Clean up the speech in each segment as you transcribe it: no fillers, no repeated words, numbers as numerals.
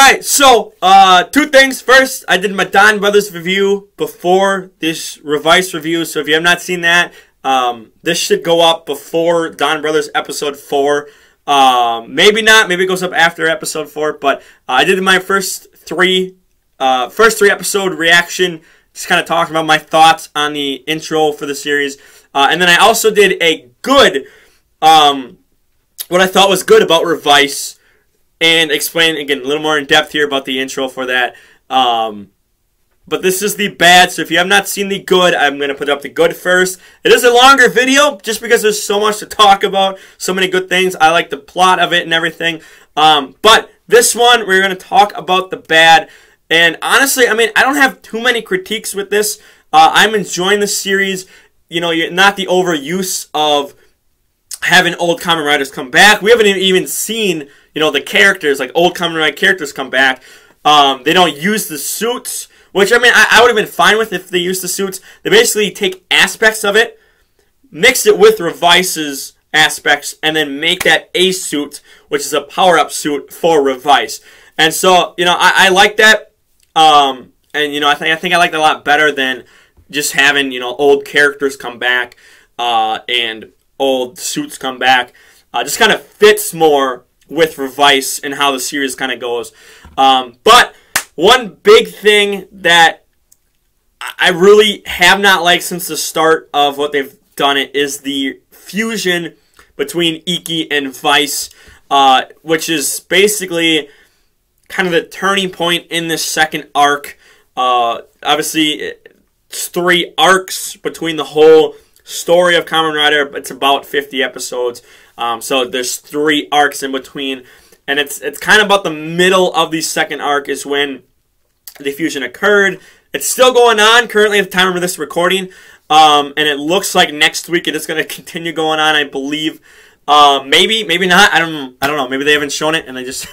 Alright, so, two things. First, I did my Don Brothers review before this Revice review, so if you have not seen that, this should go up before Don Brothers episode 4. Maybe not, maybe it goes up after episode 4, but I did my first three episode reaction, just kind of talking about my thoughts on the intro for the series. And then I also did a good, what I thought was good about Revice, and explain, again, a little more in depth here about the intro for that. But this is the bad, so if you have not seen the good, I'm going to put up the good first. It is a longer video, just because there's so much to talk about, so many good things. I like the plot of it and everything. But this one, we're going to talk about the bad. And honestly, I mean, I don't have too many critiques with this. I'm enjoying the series. You know, not the overuse of having old Kamen Riders come back. We haven't even seen, you know, the characters, like old Kamen Rider characters come back. They don't use the suits, which, I mean, I would have been fine with if they used the suits. They basically take aspects of it, mix it with Revice's aspects, and then make that a suit, which is a power-up suit for Revice. And so, you know, I like that. And, you know, I think I like that a lot better than just having, you know, old characters come back, and old suits come back. Just kind of fits more with Revice and how the series kind of goes. But one big thing that I really have not liked since the start of what they've done it is the fusion between Iki and Vice, which is basically kind of the turning point in this second arc. Obviously, it's 3 arcs between the whole story of Kamen Rider. It's about 50 episodes. So there's 3 arcs in between. And it's kind of about the middle of the second arc is when the fusion occurred. It's still going on currently at the time of this recording. And it looks like next week it is going to continue going on, I believe. Maybe not. I don't know. Maybe they haven't shown it and they just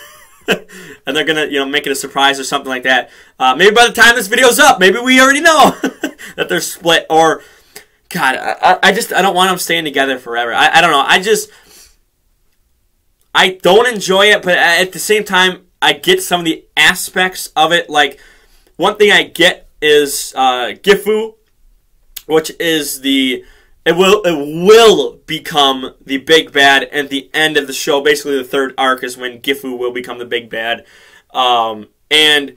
and they're gonna, you know, make it a surprise or something like that. Maybe by the time this video's up, maybe we already know that they're split. Or God, I don't want them staying together forever. I don't know. I don't enjoy it, but at the same time, I get some of the aspects of it. Like, one thing I get is Gifu, which is it will become the big bad at the end of the show. Basically, the 3rd arc is when Gifu will become the big bad. And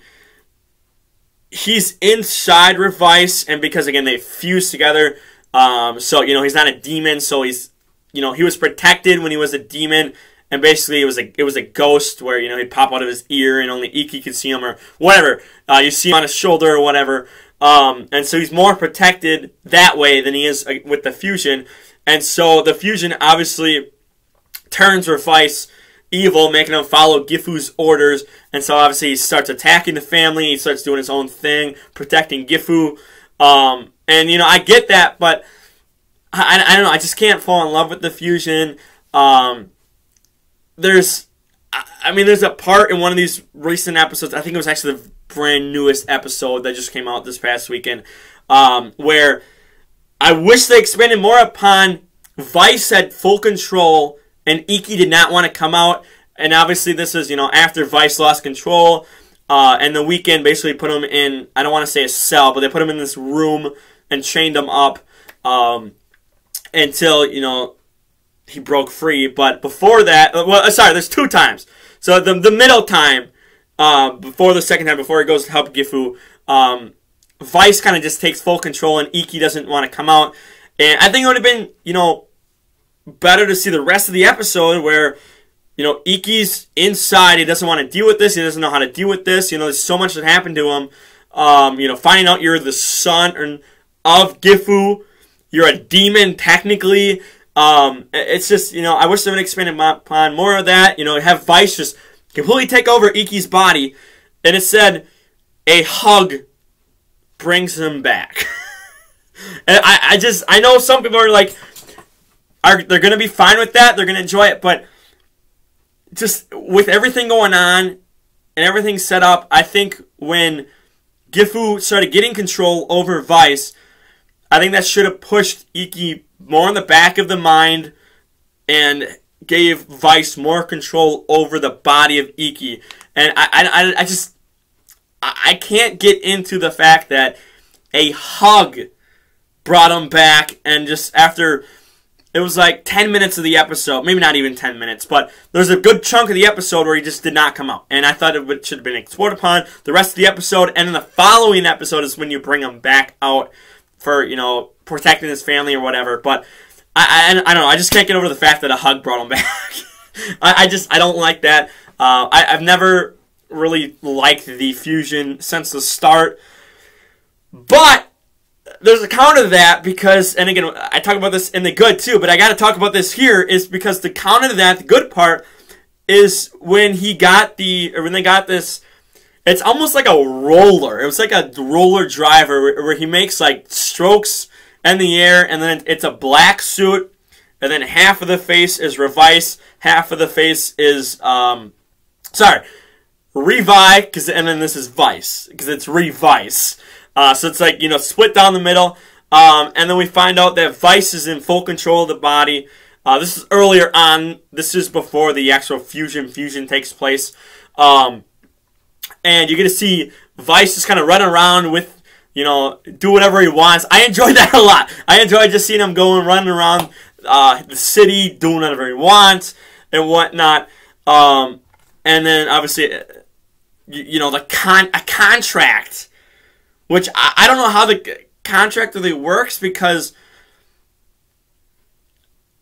he's inside Revice, and because, again, they fuse together, so, you know, he's not a demon, so he's, you know, he was protected when he was a demon, and basically it was a ghost where, you know, he'd pop out of his ear and only Iki could see him or whatever. You see him on his shoulder or whatever. And so he's more protected that way than he is with the fusion. And so the fusion obviously turns Revice evil, making him follow Gifu's orders. And so obviously he starts attacking the family. He starts doing his own thing, protecting Gifu. And, you know, I get that, but I don't know. I just can't fall in love with the fusion. There's a part in one of these recent episodes, I think it was actually the brand newest episode that just came out this past weekend, where I wish they expanded more upon Vice had full control and Iki did not want to come out. And obviously this is, you know, after Vice lost control, and the weekend basically put him in, I don't want to say a cell, but they put him in this room and chained him up until, you know, he broke free. But before that, well, sorry, there's 2 times. So the middle time, before the second time, before he goes to help Gifu, Vice kind of just takes full control and Iki doesn't want to come out. And I think it would have been, you know, better to see the rest of the episode where, you know, Iki's inside. He doesn't want to deal with this. He doesn't know how to deal with this. You know, there's so much that happened to him. You know, finding out you're the son of Gifu. You're a demon, technically. It's just, you know, I wish they would expand upon more of that. You know, have Vice just completely take over Iki's body. And it said, a hug brings him back. And I know some people are like, they're going to be fine with that. They're going to enjoy it. But just with everything going on and everything set up, I think when Gifu started getting control over Vice, I think that should have pushed Iki more in the back of the mind and gave Vice more control over the body of Iki. And I can't get into the fact that a hug brought him back, and just after, it was like 10 minutes of the episode, maybe not even 10 minutes, but there's a good chunk of the episode where he just did not come out. And I thought it should have been explored upon the rest of the episode, and then the following episode is when you bring him back out for, you know, protecting his family or whatever. But I don't know, I just can't get over the fact that a hug brought him back. I don't like that. I've never really liked the fusion since the start. But there's a counter to that because, and again, I talk about this in the good too, but I got to talk about this here, is because the counter to that, the good part, is when they got this, it's almost like a roller. It was like a roller driver where he makes like strokes in the air, and then it's a black suit, and then half of the face is Revice, half of the face is, Revice, and then this is Vice, because it's Revice. So it's like, you know, split down the middle. And then we find out that Vice is in full control of the body. This is earlier on. This is before the actual fusion takes place. And you're going to see Vice just kind of run around with, you know, do whatever he wants. I enjoyed that a lot. I enjoyed just seeing him running around the city, doing whatever he wants and whatnot. And then, obviously, you know, a contract, which I don't know how the contract really works, because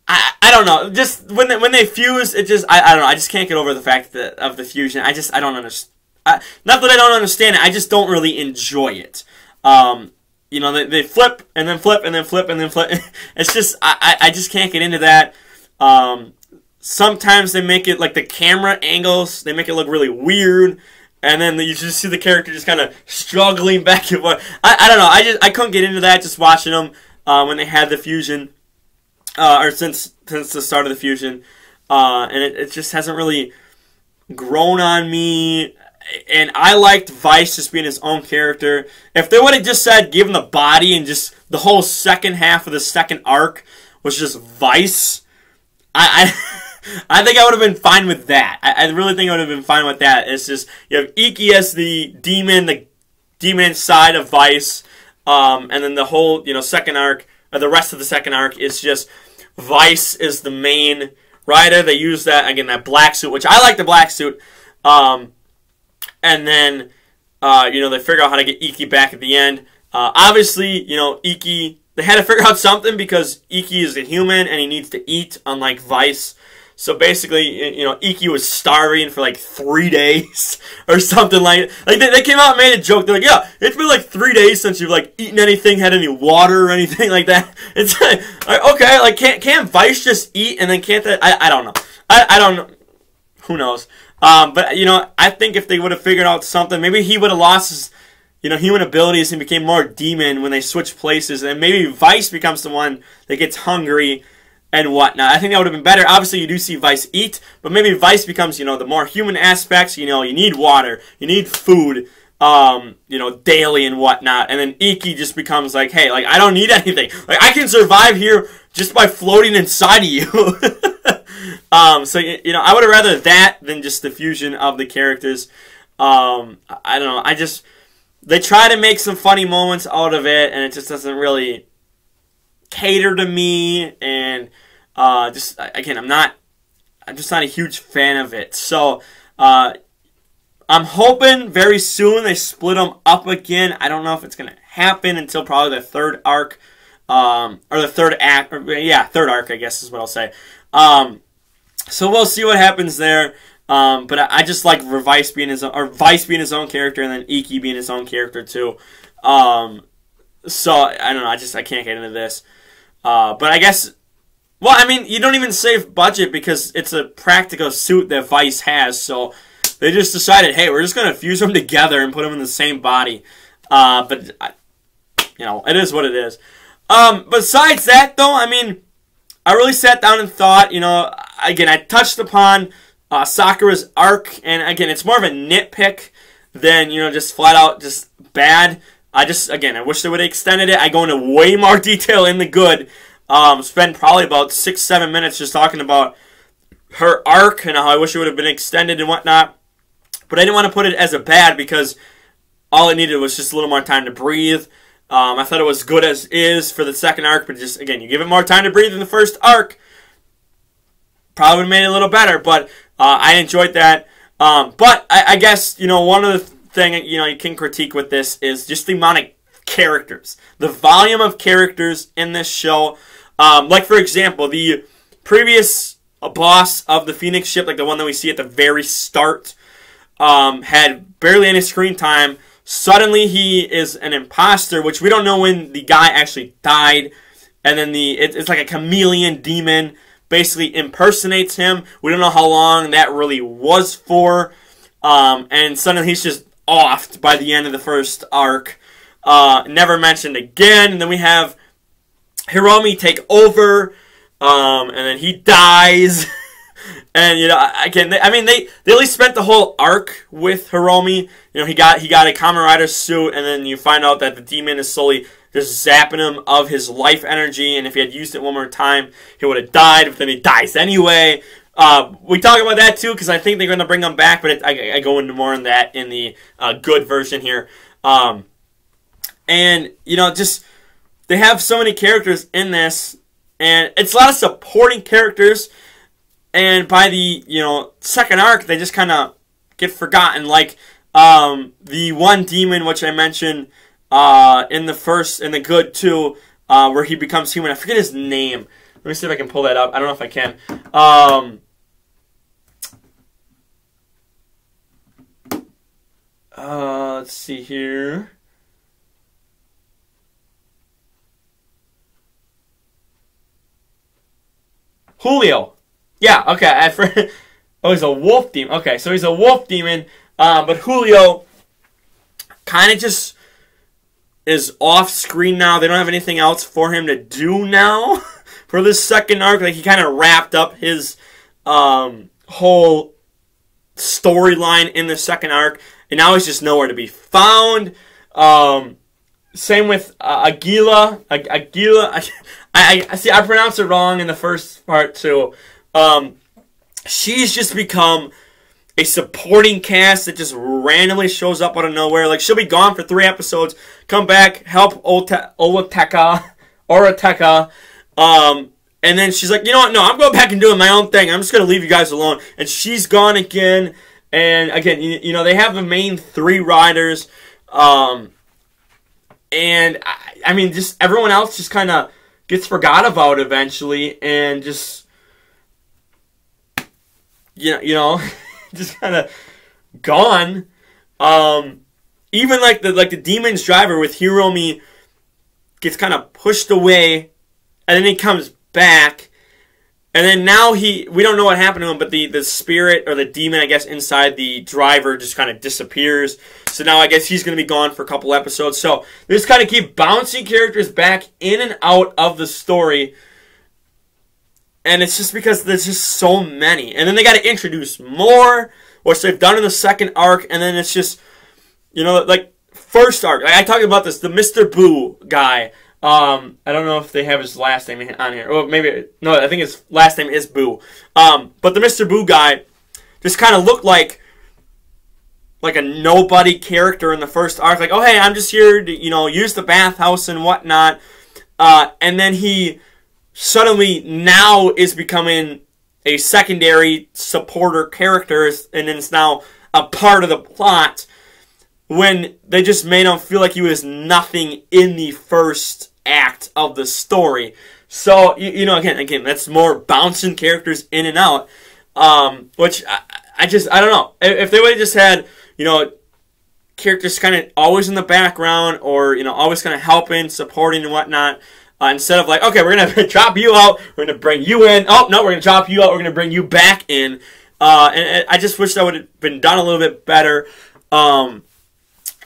I don't know. Just when they fuse, it just I don't know. I just can't get over the fact of the fusion. I don't understand. Not that I don't understand it. I just don't really enjoy it. You know, they flip and then flip and then flip and then flip. It's just I just can't get into that. Sometimes they make it like the camera angles. They make it look really weird. And then you just see the character just kind of struggling back and forth. I don't know. I couldn't get into that just watching them when they had the fusion, or since the start of the fusion, and it just hasn't really grown on me. And I liked Vice just being his own character. If they would have just said give him the body and just the whole second half of the second arc was just Vice, I think I would have been fine with that. I really think I would have been fine with that. It's just, you have Iki as the demon side of Vice, and then the whole, you know, second arc, or the rest of the second arc is just Vice is the main rider. They use that, again, that black suit, which I like the black suit, and then, you know, they figure out how to get Iki back at the end. Obviously, you know, Iki, they had to figure out something because Iki is a human and he needs to eat, unlike Vice. So basically, you know, Iki was starving for like 3 days or something like they came out and made a joke. They're like, yeah, it's been like 3 days since you've like eaten anything, had any water or anything like that. It's like, okay, like can't Vice just eat, and then can't that? I don't know. I don't know. Who knows? But you know, I think if they would have figured out something, maybe he would have lost his, you know, human abilities and became more demon when they switch places, and maybe Vice becomes the one that gets hungry and whatnot. I think that would have been better. Obviously, you do see Vice eat, but maybe Vice becomes, you know, the more human aspects. You know, you need water, you need food, you know, daily and whatnot. And then Iki just becomes like, hey, like, I don't need anything. Like, I can survive here just by floating inside of you. So, you know, I would have rather that than just the fusion of the characters. I don't know. They try to make some funny moments out of it, and it just doesn't really cater to me, and just again, I'm just not a huge fan of it. So I'm hoping very soon they split them up again. I don't know if it's gonna happen until probably the third arc, or the third act, or, yeah, third arc, I guess is what I'll say. So we'll see what happens there. But I just like Vice being his own character, and then Iki being his own character too. So I don't know. I can't get into this. But I guess, well, I mean, you don't even save budget because it's a practical suit that Vice has. So they just decided, hey, we're just gonna fuse them together and put them in the same body. But you know, it is what it is. Besides that, though, I mean, I really sat down and thought. You know, again, I touched upon Sakura's arc, and again, it's more of a nitpick than, you know, just flat out just bad. I wish they would have extended it. I go into way more detail in the good. Spend probably about 6-7 minutes just talking about her arc and how I wish it would have been extended and whatnot. But I didn't want to put it as a bad because all it needed was just a little more time to breathe. I thought it was good as is for the second arc, but just, again, you give it more time to breathe in the first arc, probably would have made it a little better, but I enjoyed that. But I guess, one of the things, you can critique with this is just the amount of characters. The volume of characters in this show. Like, for example, the previous boss of the Phoenix ship, like the one that we see at the very start, had barely any screen time. Suddenly he is an imposter, which we don't know when the guy actually died. And then it's like a chameleon demon basically impersonates him. We don't know how long that really was for. And suddenly he's just offed by the end of the first arc. Never mentioned again. And then we have Hiromi take over. And then he dies. And again, they at least spent the whole arc with Hiromi. He got a Kamen Rider suit, and then you find out that the demon is slowly just zapping him of his life energy. And if he had used it one more time, he would have died. But then he dies anyway. We talk about that too because I think they're going to bring him back. But I go into more on that in the good version here. And just they have so many characters in this, and it's a lot of supporting characters. And by the, second arc, they just kind of get forgotten. Like, the one demon, which I mentioned in the good too, where he becomes human. I forget his name. Let me see if I can pull that up. I don't know if I can. Let's see here. Julio. Yeah, okay. Oh, he's a wolf demon. Okay, so he's a wolf demon, but Julio kind of just is off screen now. They don't have anything else for him to do now for this second arc. Like, he kind of wrapped up his whole storyline in the second arc, and now he's just nowhere to be found. Same with Aguila. I see. I pronounced it wrong in the first part too. She's just become a supporting cast that just randomly shows up out of nowhere. Like, she'll be gone for 3 episodes, come back, help Orateka, and then she's like, you know what, no, I'm going back and doing my own thing. I'm just going to leave you guys alone. And she's gone again. And again, they have the main 3 riders. And, just everyone else just kind of gets forgot about eventually. And just, just kind of gone. Even like the demon's driver with Hiromi gets kind of pushed away, and then he comes back, and then now we don't know what happened to him, but the spirit or the demon, I guess, inside the driver just kind of disappears. So now I guess he's going to be gone for a couple episodes. So they just kind of keep bouncing characters back in and out of the story. And it's just because there's just so many. And then they got to introduce more, which they've done in the second arc. And then it's just, like, first arc. Like, I talked about this, the Mr. Boo guy. I don't know if they have his last name on here. Or maybe, no, I think his last name is Boo. But the Mr. Boo guy just kind of looked like a nobody character in the first arc. Like, oh, hey, I'm just here to, use the bathhouse and whatnot. And then he suddenly now is becoming a secondary supporter character, and then it's now a part of the plot, when they just made him feel like he was nothing in the first act of the story. So, again, that's more bouncing characters in and out, which I don't know. If they would have just had, characters kind of always in the background, or, always kind of helping, supporting and whatnot, instead of like, okay, we're going to drop you out, we're going to bring you in. Oh, no, we're going to drop you out, we're going to bring you back in. And I just wish that would have been done a little bit better,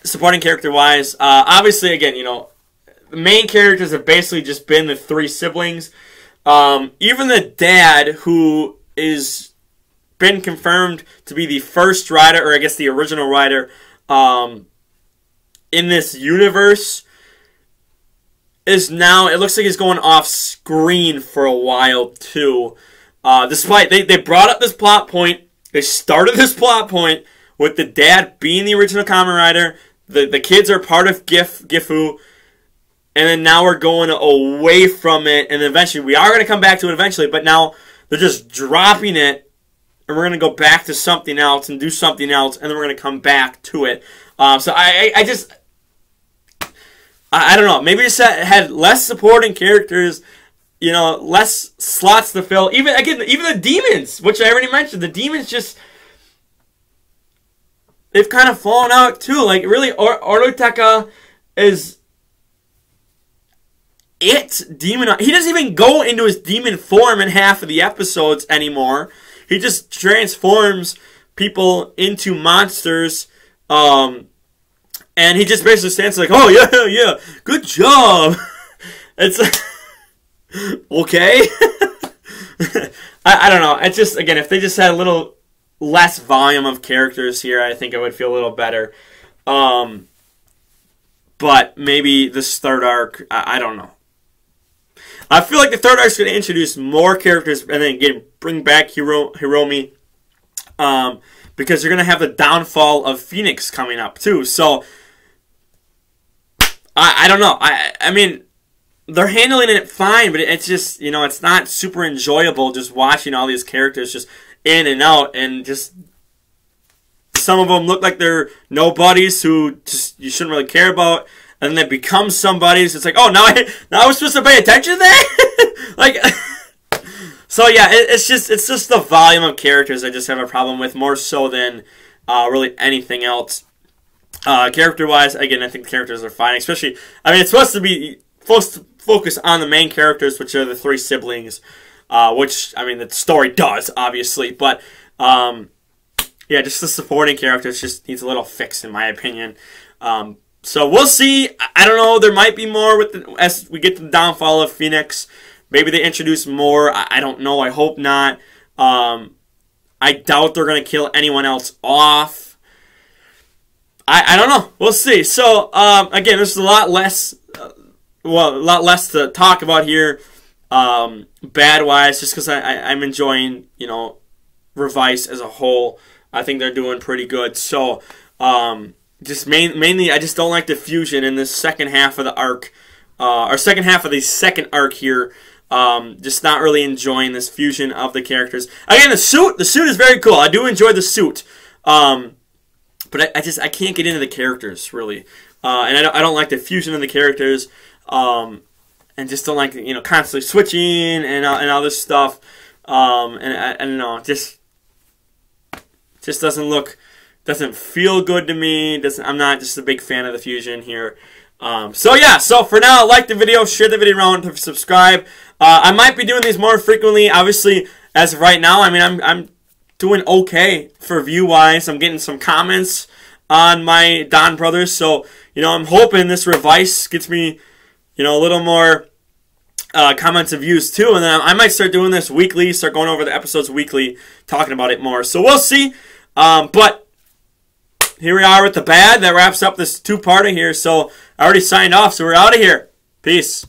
supporting character-wise. Obviously, again, the main characters have basically just been the 3 siblings. Even the dad, who is been confirmed to be the first rider, or I guess the original rider, in this universe, is now, it looks like he's going off screen for a while too. Despite they brought up this plot point, they started this plot point with the dad being the original Kamen Rider. The kids are part of Gifu, and then now we're going away from it, and eventually we are going to come back to it eventually, but now they're just dropping it, and we're going to go back to something else and do something else, and then we're going to come back to it. So I don't know. Maybe just had less supporting characters, you know, less slots to fill. Even the demons, which I already mentioned, the demons just, they've kind of fallen out too. Like, really, Orutaka is demon. He doesn't even go into his demon form in half of the episodes anymore. He just transforms people into monsters. And he just basically stands like, oh, yeah, good job. It's okay. I don't know. It's just, again, if they just had a little less volume of characters here, I think it would feel a little better. But maybe this third arc, I don't know. I feel like the third arc is going to introduce more characters and then again bring back Hiromi. Because you're going to have the downfall of Phoenix coming up too. So I don't know. I mean, they're handling it fine, but it's just, you know, it's not super enjoyable just watching all these characters just in and out, and just some of them look like they're nobodies who just you shouldn't really care about, and then they become somebodies. It's like, oh, now I was supposed to pay attention to that? Like, so yeah, it's just the volume of characters I just have a problem with, more so than really anything else. Character-wise, again, I think the characters are fine. Especially, I mean, it's supposed to focus on the main characters, which are the three siblings. Which, I mean, the story does, obviously. But, yeah, just the supporting characters just needs a little fix, in my opinion. So we'll see. I don't know. There might be more as we get to the downfall of Phoenix. Maybe they introduce more. I don't know. I hope not. I doubt they're going to kill anyone else off. I don't know. We'll see. So, again, there's a lot less to talk about here, bad-wise, just because I'm enjoying, you know, Revice as a whole. I think they're doing pretty good. So, just mainly, I just don't like the fusion in this second half of the arc, or second half of the second arc here. Just not really enjoying this fusion of the characters. Again, the suit is very cool. I do enjoy the suit. But I can't get into the characters, really. And I don't like the fusion of the characters. And just don't like, you know, constantly switching and all this stuff. And I don't know, just doesn't feel good to me. I'm not just a big fan of the fusion here. So yeah, so for now, like the video, share the video around, subscribe. I might be doing these more frequently. Obviously, as of right now, I mean, I'm doing okay for view-wise. I'm getting some comments on my Don Brothers, so, you know, I'm hoping this Revice gets me, you know, a little more comments and views too, and then I might start doing this weekly, start going over the episodes weekly, talking about it more. So we'll see. But here we are with the bad. That wraps up this two-parter here. So I already signed off, so we're out of here. Peace.